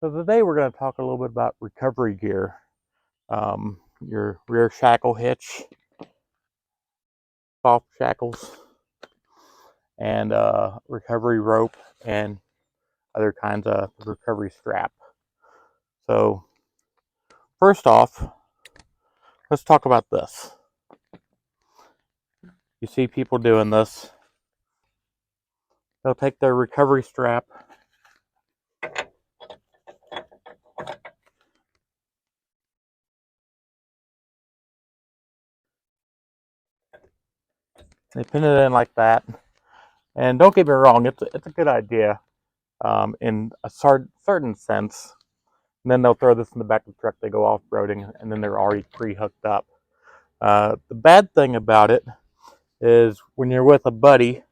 So today we're going to talk a little bit about recovery gear, your rear shackle hitch, soft shackles, and recovery rope, and other kinds of recovery strap. So first off, let's talk about this. You see people doing this. They'll take their recovery strap, they pin it in like that. And don't get me wrong, it's a good idea in a certain sense. And then they'll throw this in the back of the truck, they go off-roading, and then they're already pre-hooked up. The bad thing about it is when you're with a buddy,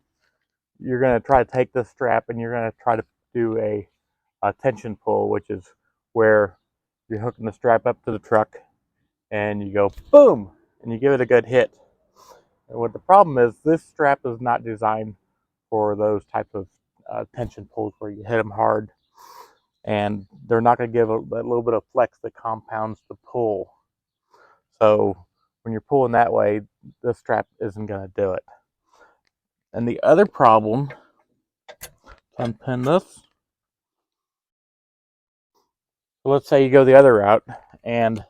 you're going to try to take this strap and you're going to try to do a tension pull, which is where you're hooking the strap up to the truck and you go boom and you give it a good hit. And what the problem is, this strap is not designed for those types of tension pulls where you hit them hard, and they're not going to give that little bit of flex that compounds the pull. So when you're pulling that way, this strap isn't going to do it. And the other problem, unpin this. So let's say you go the other route and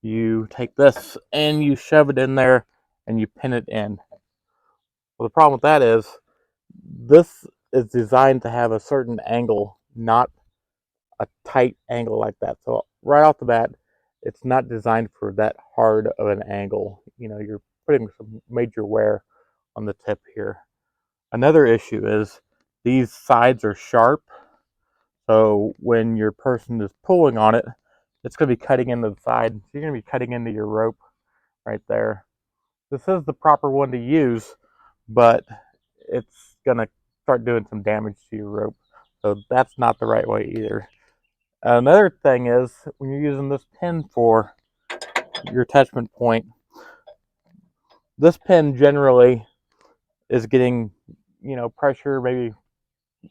you take this and you shove it in there and you pin it in. Well, the problem with that is this is designed to have a certain angle, not a tight angle like that. So right off the bat, it's not designed for that hard of an angle. You know, you're putting some major wear on the tip here. Another issue is these sides are sharp. So when your person is pulling on it, it's going to be cutting into the side. So you're going to be cutting into your rope right there. This is the proper one to use, but it's going to start doing some damage to your rope. So that's not the right way either. Another thing is when you're using this pin for your attachment point, this pin generally is getting, pressure, maybe,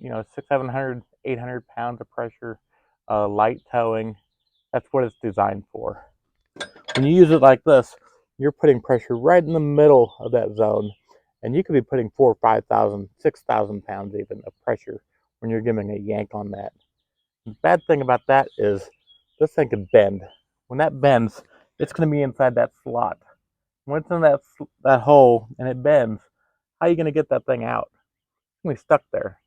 700, 800 pounds of pressure, light towing. That's what it's designed for. When you use it like this, you're putting pressure right in the middle of that zone, and you could be putting 4,000, 5,000, 6,000 pounds even of pressure when you're giving a yank on that. The bad thing about that is this thing can bend. When that bends, it's going to be inside that slot. When it's in that hole and it bends, how are you going to get that thing out? It's going to be stuck there.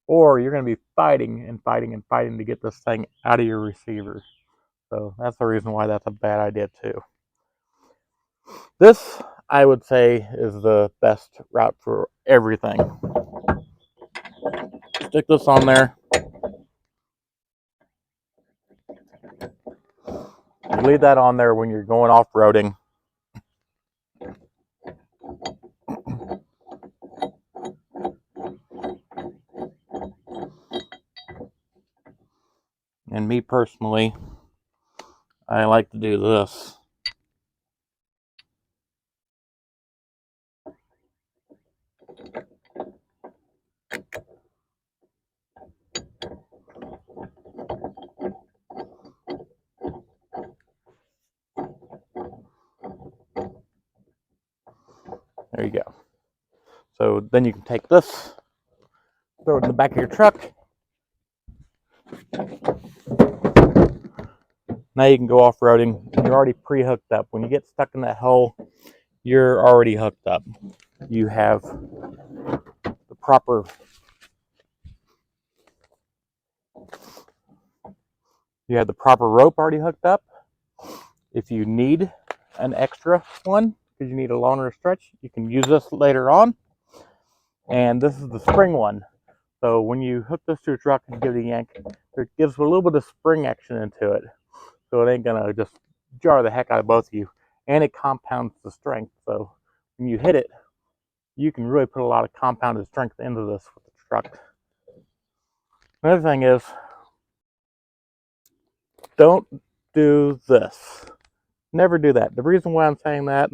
Or you're going to be fighting and fighting and fighting to get this thing out of your receiver. So that's the reason why that's a bad idea too. This, I would say, is the best route for everything. Stick this on there. You leave that on there when you're going off-roading. And me personally, I like to do this. There you go. So then you can take this, throw it in the back of your truck. Now you can go off-roading. You're already pre-hooked up. When you get stuck in that hole, you're already hooked up. You have the proper rope already hooked up. If you need an extra one because you need a longer stretch, you can use this later on. And this is the spring one. So when you hook this to your truck and give it a yank, it gives a little bit of spring action into it. So it ain't gonna just jar the heck out of both of you. And it compounds the strength. So when you hit it, you can really put a lot of compounded strength into this with the truck. Another thing is, don't do this. Never do that. The reason why I'm saying that,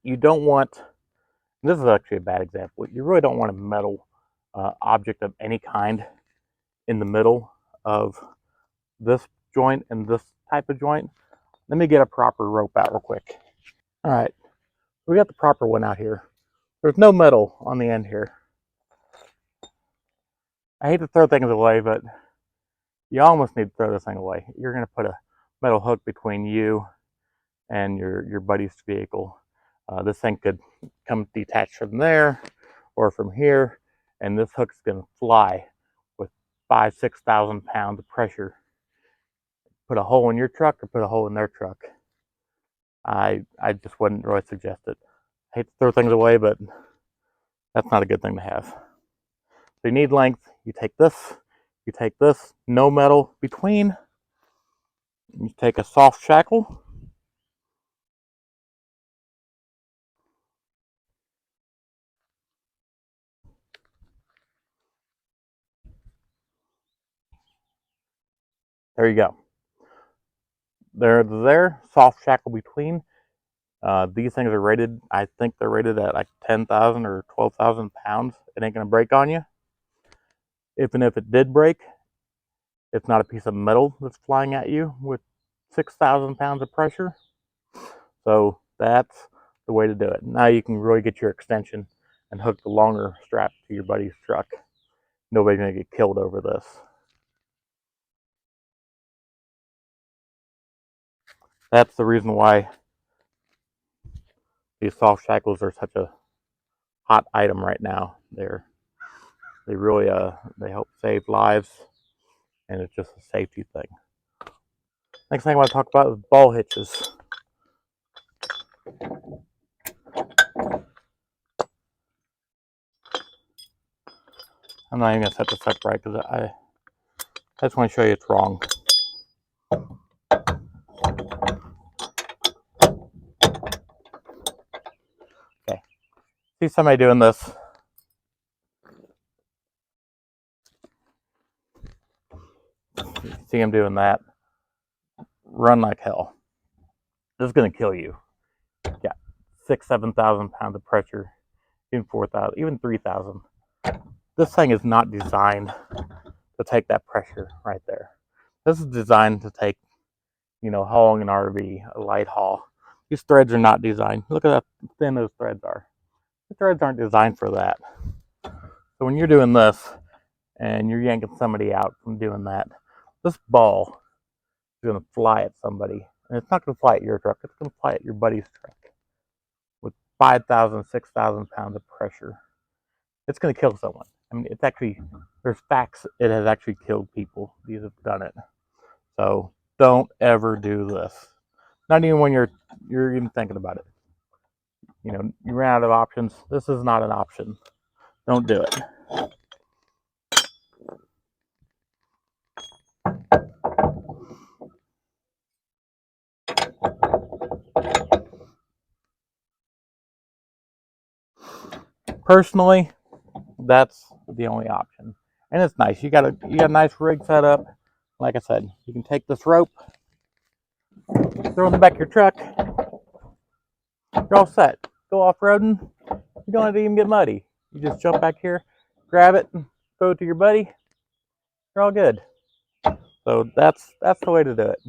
you don't want, this is actually a bad example, you really don't want a metal object of any kind in the middle of this joint and this type of joint. Let me get a proper rope out real quick. All right, we got the proper one out here. There's no metal on the end here. I hate to throw things away, but you almost need to throw this thing away. You're going to put a metal hook between you and your buddy's vehicle. This thing could come detached from there or from here, and this hook's going to fly with 5,000–6,000 pounds of pressure. Put a hole in your truck or put a hole in their truck. I just wouldn't really suggest it. I hate to throw things away, but that's not a good thing to have. So you need length. You take this, no metal between. You take a soft shackle. There you go. There, soft shackle between. These things are rated, I think they're rated at like 10,000 or 12,000 pounds. It ain't gonna break on you. Even if it did break, it's not a piece of metal that's flying at you with 6,000 pounds of pressure. So that's the way to do it. Now you can really get your extension and hook the longer strap to your buddy's truck. Nobody's gonna get killed over this. That's the reason why these soft shackles are such a hot item right now. They really they help save lives, and it's just a safety thing. Next thing I want to talk about is ball hitches. I'm not even gonna set this up right because I just want to show you it's wrong. Okay, see somebody doing this. See him doing that. Run like hell. This is gonna kill you. Yeah, 6,000–7,000 pounds of pressure, even 4,000, even 3,000. This thing is not designed to take that pressure right there. This is designed to take, hauling an RV, a light haul. These threads are not designed. Look at how thin those threads are. The threads aren't designed for that. So when you're doing this and you're yanking somebody out from doing that, this ball is going to fly at somebody. And it's not going to fly at your truck. It's going to fly at your buddy's truck with 5,000–6,000 pounds of pressure. It's going to kill someone. I mean, it's actually, there's facts. It has actually killed people. These have done it. So don't ever do this. Not even when you're even thinking about it. You ran out of options. This is not an option. Don't do it. Personally, that's the only option. And it's nice. You got a nice rig set up. Like I said, you can take this rope, throw it in the back of your truck. You're all set. Go off-roading. You don't have to even get muddy. You just jump back here, grab it, throw it to your buddy. You're all good. So that's the way to do it.